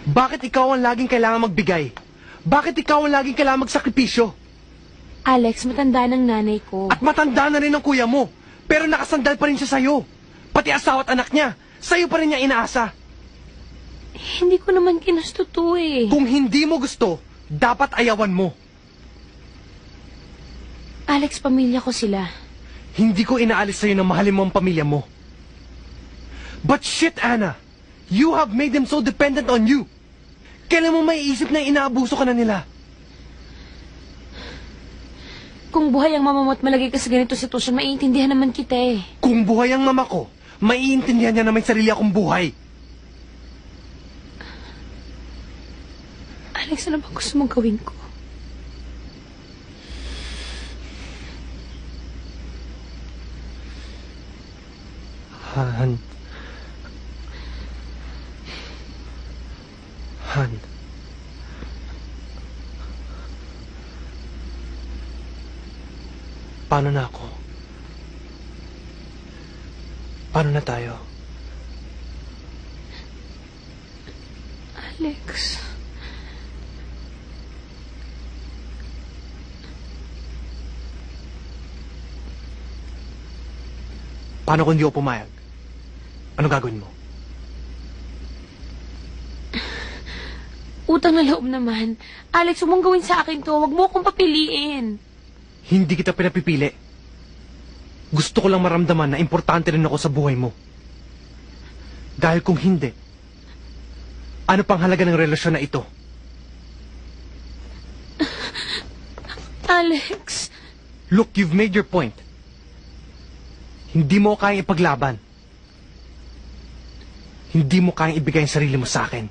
Bakit ikaw ang laging kailangan magbigay? Bakit ikaw ang laging kailangan magsakripisyo? Alex, matanda ng nanay ko. At matanda na rin ang kuya mo. Pero nakasandal pa rin siya sa'yo. Pati asawa at anak niya. Sa'yo pa rin niya inaasa. Hindi ko naman ginusto to eh. Kung hindi mo gusto, dapat ayawan mo. Alex, pamilya ko sila. Hindi ko inaalis sa'yo na mahalin mo ang pamilya mo. But shit, Anna. You have made them so dependent on you. Kailan mo maiisip na inaabuso ka na nila? Kung buhay ang mama mo at malagay ka sa ganito sitwasyon, maiintindihan naman kita eh. Kung buhay ang mama ko, maiintindihan niya na may sarili akong buhay. Alex, ano ba gusto mong gawin ko? Han. Han. Paano na ako? Paano na tayo? Alex... Paano kung di ako pumayag? Ano gagawin mo? Utang na loob naman. Alex, huwag mong gawin sa akin to. Huwag mo akong papiliin. Hindi kita pinapipili. Gusto ko lang maramdaman na importante rin ako sa buhay mo. Dahil kung hindi, ano pang halaga ng relasyon na ito? Alex... Look, you've made your point. Hindi mo kayang ipaglaban. Hindi mo kayang ibigay ang sarili mo sa akin.